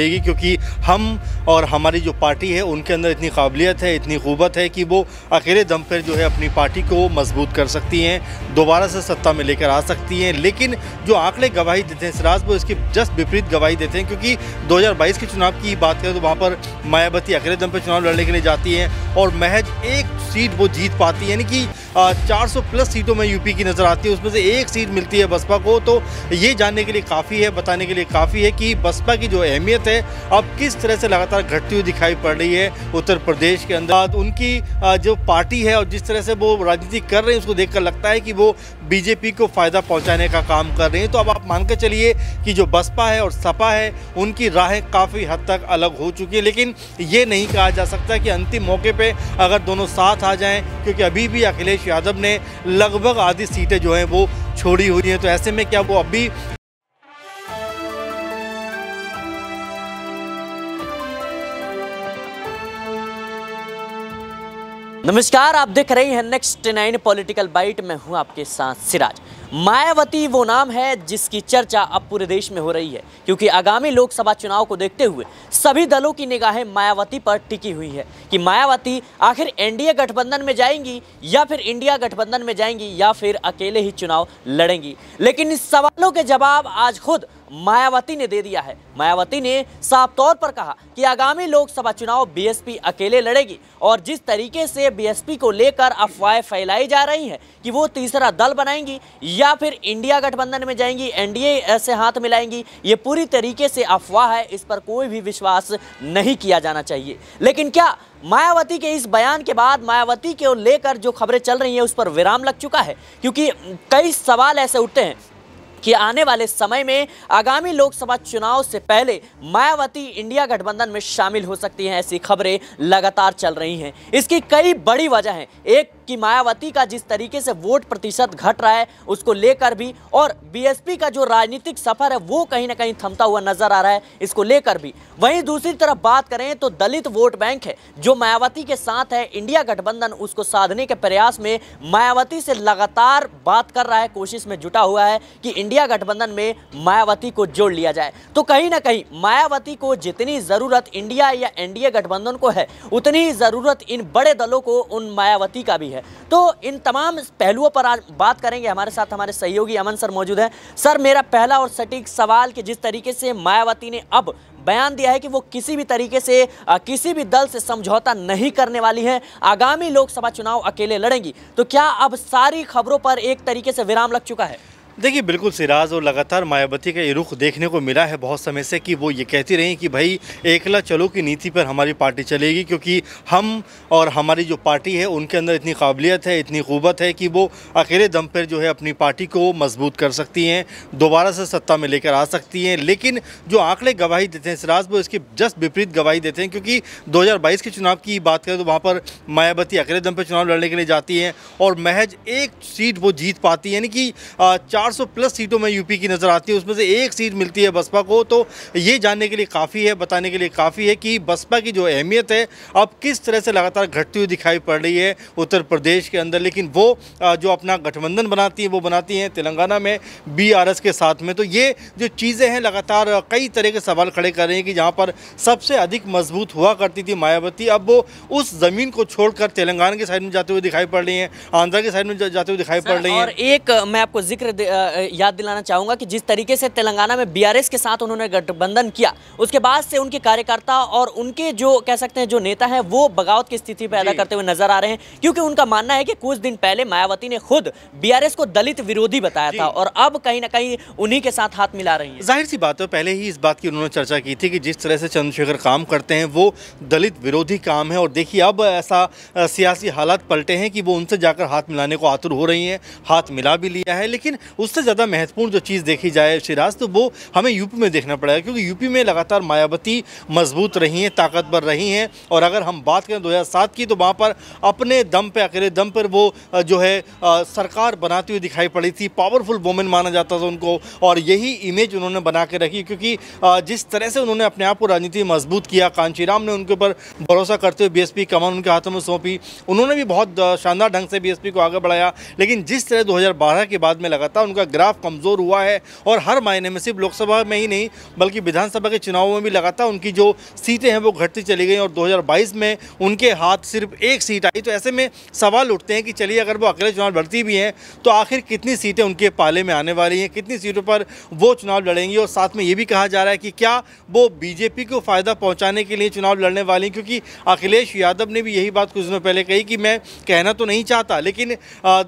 क्योंकि हम और हमारी जो पार्टी है उनके अंदर इतनी काबिलियत है, इतनी क़ुव्वत है कि वो अकेले दम पर जो है अपनी पार्टी को मजबूत कर सकती हैं, दोबारा से सत्ता में लेकर आ सकती हैं। लेकिन जो आंकड़े गवाही देते हैं सिराज, वो इसकी जस्ट विपरीत गवाही देते हैं। क्योंकि 2022 के चुनाव की बात करें तो वहाँ पर मायावती अकेले दम पर चुनाव लड़ने के लिए जाती हैं और महज एक सीट वो जीत पाती है, यानी कि 400 प्लस सीटों में यूपी की नज़र आती है, उसमें से एक सीट मिलती है बसपा को। तो ये जानने के लिए काफ़ी है, बताने के लिए काफ़ी है कि बसपा की जो अहमियत है अब किस तरह से लगातार घटती हुई दिखाई पड़ रही है उत्तर प्रदेश के अंदर। उनकी जो पार्टी है और जिस तरह से वो राजनीति कर रहे हैं उसको देखकर लगता है कि वो बीजेपी को फ़ायदा पहुंचाने का काम कर रहे हैं। तो अब आप मान के चलिए कि जो बसपा है और सपा है उनकी राहें काफ़ी हद तक अलग हो चुकी है। लेकिन ये नहीं कहा जा सकता कि अंतिम मौके पर अगर दोनों साथ आ जाएँ, क्योंकि अभी भी अखिलेश यादव ने लगभग आधी सीटें जो हैं वो छोड़ी हुई हैं। तो ऐसे में क्या वो अभी नमस्कार, आप देख रहे हैं नेक्स्ट 9 पॉलिटिकल बाइट में हूं आपके साथ सिराज। मायावती वो नाम है जिसकी चर्चा अब पूरे देश में हो रही है, क्योंकि आगामी लोकसभा चुनाव को देखते हुए सभी दलों की निगाहें मायावती पर टिकी हुई है कि मायावती आखिर एनडीए गठबंधन में जाएंगी या फिर इंडिया गठबंधन में जाएंगी या फिर अकेले ही चुनाव लड़ेंगी। लेकिन इस सवालों के जवाब आज खुद मायावती ने दे दिया है। मायावती ने साफ तौर पर कहा कि आगामी लोकसभा चुनाव बीएसपी अकेले लड़ेगी और जिस तरीके से बीएसपी को लेकर अफवाहें फैलाई जा रही हैं कि वो तीसरा दल बनाएंगी या फिर इंडिया गठबंधन में जाएंगी, एनडीए से हाथ मिलाएंगी, ये पूरी तरीके से अफवाह है, इस पर कोई भी विश्वास नहीं किया जाना चाहिए। लेकिन क्या मायावती के इस बयान के बाद मायावती को लेकर जो खबरें चल रही हैं उस पर विराम लग चुका है? क्योंकि कई सवाल ऐसे उठते हैं कि आने वाले समय में आगामी लोकसभा चुनाव से पहले मायावती इंडिया गठबंधन में शामिल हो सकती हैं, ऐसी खबरें लगातार चल रही हैं। इसकी कई बड़ी वजह हैं। एक कि मायावती का जिस तरीके से वोट प्रतिशत घट रहा है उसको लेकर भी, और बीएसपी का जो राजनीतिक सफर है वो कहीं ना कहीं थमता हुआ नजर आ रहा है, इसको लेकर भी। वहीं दूसरी तरफ बात करें तो दलित वोट बैंक है जो मायावती के साथ है, इंडिया गठबंधन उसको साधने के प्रयास में मायावती से लगातार बात कर रहा है, कोशिश में जुटा हुआ है कि इंडिया गठबंधन में मायावती को जोड़ लिया जाए। तो कहीं ना कहीं मायावती को जितनी जरूरत इंडिया या एनडीए गठबंधन को है उतनी ही जरूरत इन बड़े दलों को उन मायावती का भी है। तो इन तमाम पहलुओं पर आज बात करेंगे। हमारे साथ हमारे सहयोगी अमन सर मौजूद हैं। सर, मेरा पहला और सटीक सवाल कि जिस तरीके से मायावती ने अब बयान दिया है कि वो किसी भी तरीके से किसी भी दल से समझौता नहीं करने वाली हैं, आगामी लोकसभा चुनाव अकेले लड़ेंगी, तो क्या अब सारी खबरों पर एक तरीके से विराम लग चुका है? देखिए, बिल्कुल सिराज, और लगातार मायावती का ये रुख देखने को मिला है बहुत समय से कि वो ये कहती रही कि भाई एकला चलो की नीति पर हमारी पार्टी चलेगी, क्योंकि हम और हमारी जो पार्टी है उनके अंदर इतनी काबिलियत है, इतनी क़ुव्वत है कि वो अकेले दम पर जो है अपनी पार्टी को मजबूत कर सकती हैं, दोबारा से सत्ता में लेकर आ सकती हैं। लेकिन जो आंकड़े गवाही देते हैं सिराज, वो इसकी जस्ट विपरीत गवाही देते हैं। क्योंकि 2022 के चुनाव की बात करें तो वहाँ पर मायावती अकेले दम पर चुनाव लड़ने के लिए जाती हैं और महज एक सीट वो जीत पाती है, यानी कि 400 प्लस सीटों में यूपी की नज़र आती है, उसमें से एक सीट मिलती है बसपा को। तो ये जानने के लिए काफ़ी है, बताने के लिए काफ़ी है कि बसपा की जो अहमियत है अब किस तरह से लगातार घटती हुई दिखाई पड़ रही है उत्तर प्रदेश के अंदर। लेकिन वो जो अपना गठबंधन बनाती हैं वो बनाती हैं तेलंगाना में बीआरएस के साथ में। तो ये जो चीज़ें हैं लगातार कई तरह के सवाल खड़े कर रही हैं कि जहाँ पर सबसे अधिक मजबूत हुआ करती थी मायावती, अब वो उस ज़मीन को छोड़कर तेलंगाना की साइड में जाते हुए दिखाई पड़ रही हैं, आंध्रा की साइड में जाते हुए दिखाई पड़ रही हैं। और एक मैं आपको जिक्र याद दिलाना चाहूंगा कि जिस तरीके से तेलंगाना में बीआरएस के साथ उन्होंने गठबंधन किया, उसके बाद से उनके कार्यकर्ता और उनके जो कह सकते हैं जो नेता हैं वो बगावत की स्थिति पैदा करते हुए नजर आ रहे हैं, क्योंकि उनका मानना है कि कुछ दिन पहले मायावती ने खुद बीआरएस को दलित विरोधी बताया था और अब कहीं ना कहीं उन्हीं के साथ हाथ मिला रही है। जाहिर सी बात है, पहले ही इस बात की उन्होंने चर्चा की थी कि जिस तरह से चंद्रशेखर काम करते हैं वो दलित विरोधी काम है। और देखिए अब ऐसा सियासी हालात पलटे हैं कि वो उनसे जाकर हाथ मिलाने को आतुर हो रही हैं, हाथ मिला भी लिया है। लेकिन उससे ज़्यादा महत्वपूर्ण जो चीज़ देखी जाए सिराज, तो वो हमें यूपी में देखना पड़ेगा, क्योंकि यूपी में लगातार मायावती मजबूत रही हैं, ताकतवर रही हैं। और अगर हम बात करें 2007 की, तो वहाँ पर अपने दम पे, अकेले दम पर वो जो है सरकार बनाती हुई दिखाई पड़ी थी, पावरफुल वुमेन माना जाता था उनको, और यही इमेज उन्होंने बना के रखी। क्योंकि जिस तरह से उन्होंने अपने आप को राजनीति में मजबूत किया, कांचीराम ने उनके ऊपर भरोसा करते हुए बीएसपी कमान उनके हाथों में सौंपी, उन्होंने भी बहुत शानदार ढंग से बीएसपी को आगे बढ़ाया। लेकिन जिस तरह 2012 के बाद में लगातार उनका ग्राफ कमज़ोर हुआ है और हर मायने में सिर्फ लोकसभा में ही नहीं बल्कि विधानसभा के चुनावों में भी लगातार उनकी जो सीटें हैं वो घटती चली गई और 2022 में उनके हाथ सिर्फ एक सीट आई। तो ऐसे में सवाल उठते हैं कि चलिए अगर वो अकेले चुनाव लड़ती भी हैं तो आखिर कितनी सीटें उनके पाले में आने वाली हैं, कितनी सीटों पर वो चुनाव लड़ेंगी। और साथ में ये भी कहा जा रहा है कि क्या वो बीजेपी को फ़ायदा पहुँचाने के लिए चुनाव लड़ने वाली, क्योंकि अखिलेश यादव ने भी यही बात कुछ दिनों पहले कही कि मैं कहना तो नहीं चाहता लेकिन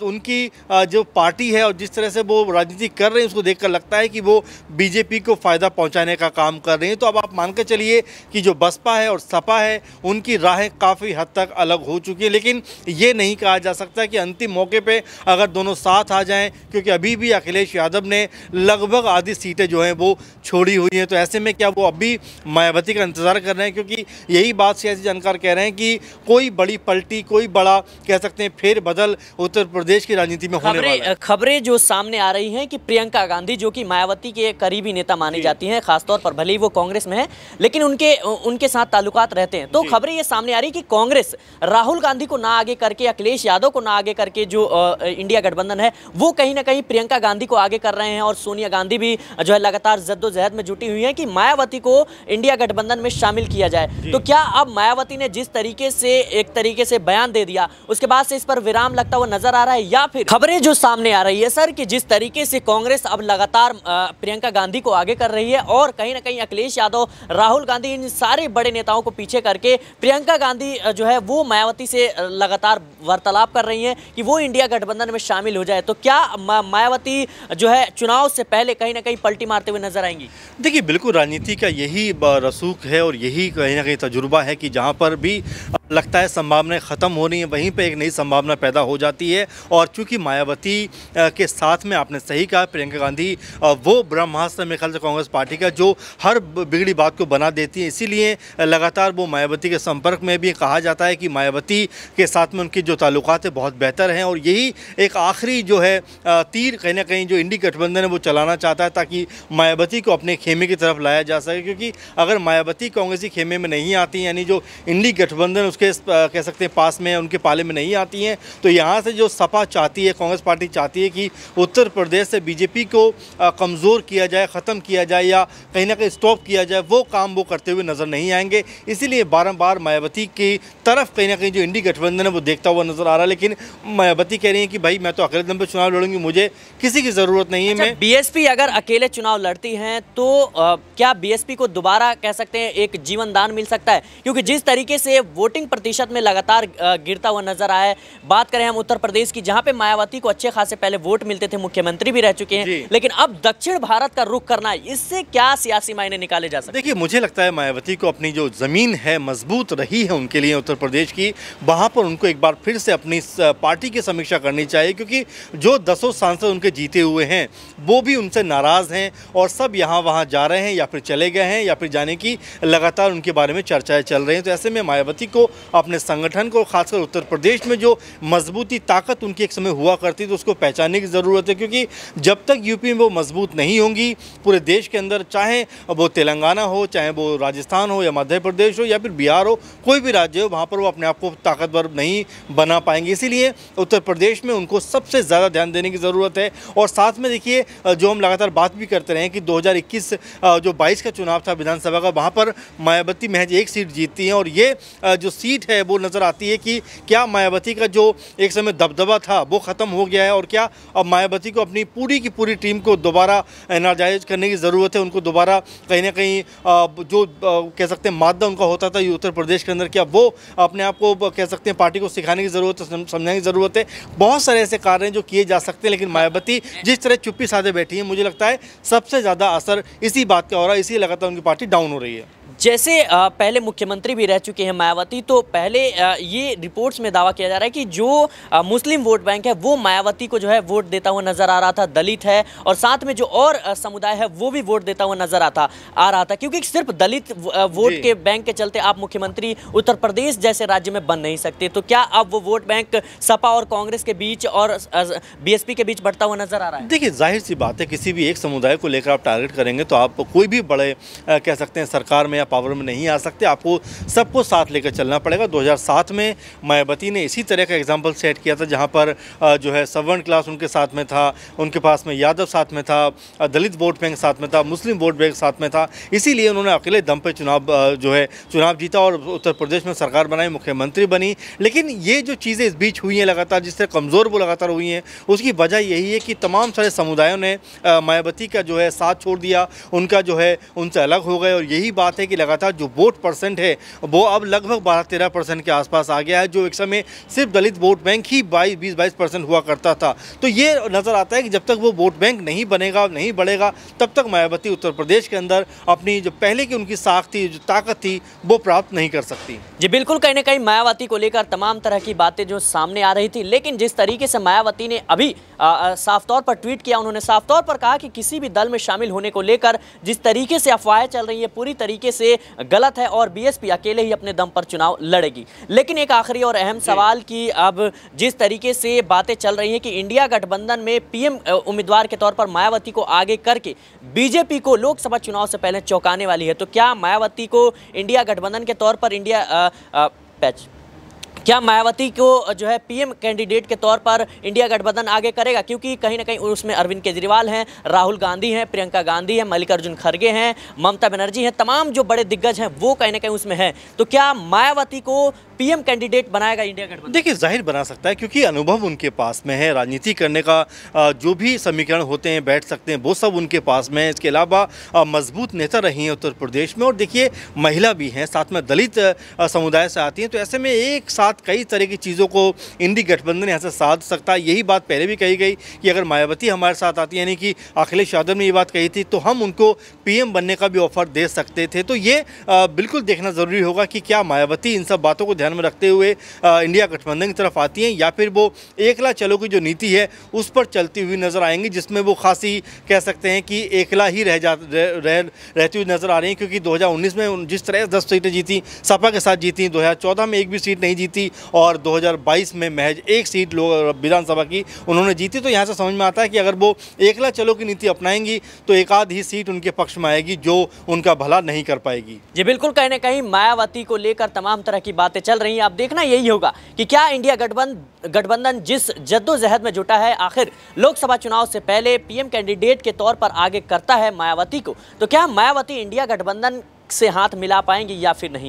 उनकी जो पार्टी है और जिस तरह से वो राजनीति कर रहे हैं उसको देखकर लगता है कि वो बीजेपी को फ़ायदा पहुंचाने का काम कर रहे हैं। तो अब आप मान कर चलिए कि जो बसपा है और सपा है उनकी राहें काफ़ी हद तक अलग हो चुकी है, लेकिन ये नहीं कहा जा सकता कि अंतिम मौके पे अगर दोनों साथ आ जाएं, क्योंकि अभी भी अखिलेश यादव ने लगभग आधी सीटें जो हैं वो छोड़ी हुई हैं। तो ऐसे में क्या वो अभी मायावती का इंतज़ार कर रहे हैं, क्योंकि यही बात सियासी जानकार कह रहे हैं कि कोई बड़ी पलटी, कोई बड़ा कह सकते हैं फेरबदल उत्तर प्रदेश की राजनीति में होने वाला है। खबरें जो सामने आ रही हैं कि प्रियंका गांधी जो कि मायावती के करीबी नेता मानी जाती हैं, खासतौर पर भले ही वो कांग्रेस में है लेकिन उनके साथ ताल्लुकात रहते हैं, तो खबरें ये सामने आ रही कि कांग्रेस राहुल गांधी को ना आगे करके, अखिलेश यादव को ना आगे करके जो इंडिया गठबंधन है वो कहीं ना कहीं प्रियंका गांधी को आगे कर रहे हैं और सोनिया गांधी भी जो है लगातार जद्दोजहद में जुटी हुई है कि मायावती को इंडिया गठबंधन में शामिल किया जाए। तो क्या अब मायावती ने जिस तरीके से एक तरीके से बयान दे दिया उसके बाद से इस पर विराम लगता हुआ नजर आ रहा है, या फिर खबरें जो सामने आ रही है सर कि जिस तरीके से कांग्रेस अब लगातार प्रियंका गांधी को आगे कर रही है और कहीं ना कहीं अखिलेश यादव, राहुल गांधी, इन सारे बड़े नेताओं को पीछे करके प्रियंका गांधी जो है वो मायावती से लगातार वार्तालाप कर रही हैं कि वो इंडिया गठबंधन में शामिल हो जाए। तो क्या मायावती जो है चुनाव से पहले कहीं ना कहीं पलटी मारते हुए नजर आएंगी? देखिए बिल्कुल राजनीति का यही रसूख है और यही कहीं ना कहीं तजुर्बा है कि जहाँ पर भी लगता है संभावनाएं ख़त्म हो रही हैं वहीं पे एक नई संभावना पैदा हो जाती है। और चूंकि मायावती के साथ में आपने सही कहा प्रियंका गांधी वो ब्रह्मास्त्र मेरे ख्याल से कांग्रेस पार्टी का जो हर बिगड़ी बात को बना देती है, इसीलिए लगातार वो मायावती के संपर्क में भी कहा जाता है कि मायावती के साथ में उनकी जो ताल्लुकात है बहुत बेहतर हैं और यही एक आखिरी जो है तीर कहीं ना कहीं जो इंडी गठबंधन है वो चलाना चाहता है ताकि मायावती को अपने खेमे की तरफ लाया जा सके। क्योंकि अगर मायावती कांग्रेसी खेमे में नहीं आती यानी जो इंडी गठबंधन उसके कह सकते हैं पास में उनके पाले में नहीं आती हैं, तो यहाँ से जो सपा चाहती है, कांग्रेस पार्टी चाहती है कि उत्तर प्रदेश से बीजेपी को कमज़ोर किया जाए, ख़त्म किया जाए या कहीं ना कहीं स्टॉप किया जाए, वो काम वो करते हुए नज़र नहीं आएंगे। इसीलिए बारंबार मायावती की तरफ कहीं ना कहीं जो इंडी गठबंधन है वो देखता हुआ नज़र आ रहा है। लेकिन मायावती कह रही है कि भाई मैं तो अकेले दम पर चुनाव लड़ूंगी, मुझे किसी की ज़रूरत नहीं है। मैं बीएसपी अगर अकेले चुनाव लड़ती हैं तो क्या बीएसपी को दोबारा कह सकते हैं एक जीवन दान मिल सकता है? क्योंकि जिस तरीके से वोटिंग प्रतिशत में लगातार गिरता हुआ नजर आया है, बात करें हम उत्तर प्रदेश की जहां पे मायावती को अच्छे खासे पहले वोट मिलते थे, मुख्यमंत्री भी रह चुके हैं, लेकिन अब दक्षिण भारत का रुख करना है, इससे क्या सियासी मायने निकाले जा सकते हैं? देखिए मुझे लगता है मायावती को अपनी जो ज़मीन है मजबूत रही है उनके लिए उत्तर प्रदेश की, वहाँ पर उनको एक बार फिर से अपनी पार्टी की समीक्षा करनी चाहिए। क्योंकि जो 10 सांसद उनके जीते हुए हैं वो भी उनसे नाराज़ हैं और सब यहाँ वहाँ जा रहे हैं या फिर चले गए हैं या फिर जाने की लगातार उनके बारे में चर्चाएं चल रही हैं। तो ऐसे में मायावती को अपने संगठन को, खासकर उत्तर प्रदेश में जो मजबूती ताकत उनकी एक समय हुआ करती तो उसको पहचानने की ज़रूरत है। क्योंकि जब तक यूपी में वो मजबूत नहीं होंगी, पूरे देश के अंदर चाहे वो तेलंगाना हो, चाहे वो राजस्थान हो या मध्य प्रदेश हो या फिर बिहार हो, कोई भी राज्य हो, वहाँ पर वो अपने आप को ताकतवर नहीं बना पाएंगे। इसीलिए उत्तर प्रदेश में उनको सबसे ज़्यादा ध्यान देने की ज़रूरत है। और साथ में देखिए जो हम लगातार बात भी करते रहे कि 2021 जो 22 का चुनाव था विधानसभा का, वहाँ पर मायावती महज एक सीट जीतती हैं और ये जो सीट है वो नज़र आती है कि क्या मायावती का जो एक समय दबदबा था वो ख़त्म हो गया है और क्या अब मायावती को अपनी पूरी की पूरी टीम को दोबारा एनर्जाइज करने की ज़रूरत है, उनको दोबारा कहीं ना कहीं जो कह सकते हैं मादा उनका होता था उत्तर प्रदेश के अंदर, क्या वो अपने आप को कह सकते हैं पार्टी को सिखाने की ज़रूरत है, समझाने की ज़रूरत है। बहुत सारे ऐसे कार्य हैं जो किए जा सकते हैं, लेकिन मायावती जिस तरह चुप्पी साधे बैठी है, मुझे लगता है सबसे ज़्यादा असर इसी बात का हो रहा है, इसी लगातार उनकी पार्टी डाउन हो रही है। जैसे पहले मुख्यमंत्री भी रह चुके हैं मायावती, तो पहले ये रिपोर्ट्स में दावा किया जा रहा है कि जो मुस्लिम वोट बैंक है वो मायावती को जो है वोट देता हुआ नजर आ रहा था, दलित है और साथ में जो और समुदाय है वो भी वोट देता हुआ नजर आ रहा था। क्योंकि सिर्फ दलित वोट के बैंक के चलते आप मुख्यमंत्री उत्तर प्रदेश जैसे राज्य में बन नहीं सकते। तो क्या अब वो वोट बैंक सपा और कांग्रेस के बीच और बीएसपी के बीच बढ़ता हुआ नजर आ रहा है? देखिए जाहिर सी बात है, किसी भी एक समुदाय को लेकर आप टारगेट करेंगे तो आप कोई भी बड़े कह सकते हैं सरकार में पावर में नहीं आ सकते, आपको सबको साथ लेकर चलना पड़ेगा 2007 में मायावती ने इसी तरह का एग्जाम्पल सेट किया था, जहाँ पर जो है सवर्ण क्लास उनके साथ में था, उनके पास में यादव साथ में था, दलित वोट बैंक साथ में था, मुस्लिम वोट बैंक साथ में था। इसीलिए उन्होंने अकेले दम पे चुनाव जीता और उत्तर प्रदेश में सरकार बनाई, मुख्यमंत्री बनी। लेकिन ये जो चीज़ें इस बीच हुई हैं लगातार, जिससे कमज़ोर वो लगातार हुई हैं, उसकी वजह यही है कि तमाम सारे समुदायों ने मायावती का जो है साथ छोड़ दिया, उनका जो है उनसे अलग हो गए। और यही बात है कि लगातार जो वोट परसेंट है वो अब लगभग 12-13% के आसपास आ गया है, जो एक समय सिर्फ दलित वोट बैंक ही 20-22% हुआ करता था। तो ये नज़र आता है कि जब तक वो वोट बैंक नहीं बनेगा, नहीं बढ़ेगा, तब तक मायावती उत्तर प्रदेश के अंदर अपनी जो पहले की उनकी साख थी, जो ताकत थी, वो प्राप्त नहीं कर सकती। जी बिल्कुल, कहीं ना कहीं मायावती को लेकर तमाम तरह की बातें जो सामने आ रही थी, लेकिन जिस तरीके से मायावती ने अभी साफ तौर पर ट्वीट किया, उन्होंने साफ तौर पर कहा कि किसी भी दल में शामिल होने को लेकर जिस तरीके से अफवाहें चल रही है पूरी तरीके से गलत है और बीएसपी अकेले ही अपने दम पर चुनाव लड़ेगी। लेकिन एक आखिरी और अहम सवाल कि अब जिस तरीके से बातें चल रही हैं कि इंडिया गठबंधन में पीएम उम्मीदवार के तौर पर मायावती को आगे करके बीजेपी को लोकसभा चुनाव से पहले चौंकाने वाली है, तो क्या मायावती को इंडिया गठबंधन के तौर पर क्या मायावती को जो है पीएम कैंडिडेट के तौर पर इंडिया गठबंधन आगे करेगा? क्योंकि कहीं ना कहीं उसमें अरविंद केजरीवाल हैं, राहुल गांधी हैं, प्रियंका गांधी हैं, मल्लिकार्जुन खड़गे हैं, ममता बनर्जी हैं, तमाम जो बड़े दिग्गज हैं वो कहीं ना कहीं उसमें हैं। तो क्या मायावती को पीएम कैंडिडेट बनाएगा इंडिया गठबंधन? देखिए, जाहिर बना सकता है, क्योंकि अनुभव उनके पास में है, राजनीति करने का जो भी समीकरण होते हैं, बैठ सकते हैं, वो सब उनके पास में है। इसके अलावा मजबूत नेता रही हैं उत्तर प्रदेश में, और देखिए महिला भी हैं, साथ में दलित समुदाय से आती हैं। तो ऐसे में एक साथ कई तरह की चीज़ों को इंडी गठबंधन यहाँ से साध सकता है। यही बात पहले भी कही गई कि अगर मायावती हमारे साथ आती है, यानी कि अखिलेश यादव ने ये बात कही थी, तो हम उनको पीएम बनने का भी ऑफर दे सकते थे। तो ये बिल्कुल देखना ज़रूरी होगा कि क्या मायावती इन सब बातों को ध्यान में रखते हुए इंडिया गठबंधन की तरफ आती हैं, या फिर वो एकला चलो की जो नीति है उस पर चलती हुई नजर आएंगी, जिसमें वो खासी कह सकते हैं कि एकला ही रहती हुई नजर आ रही हैं। क्योंकि 2019 में जिस तरह 10 सीटें जीती, सपा के साथ जीती, 2014 में एक भी सीट नहीं जीती, और 2022 में महज एक सीट विधानसभा की उन्होंने जीती। तो यहाँ से समझ में आता है कि अगर वो एकला चलो की नीति अपनाएंगी तो एक आध ही सीट उनके पक्ष में आएगी, जो उनका भला नहीं कर पाएगी। जी बिल्कुल, कहीं ना कहीं मायावती को लेकर तमाम तरह की बातें चल रही हैं। अब देखना यही होगा कि क्या इंडिया गठबंधन जिस जद्दोजहद में जुटा है, आखिर लोकसभा चुनाव से पहले पीएम कैंडिडेट के तौर पर आगे करता है मायावती को, तो क्या मायावती इंडिया गठबंधन से हाथ मिला पाएंगी या फिर नहीं।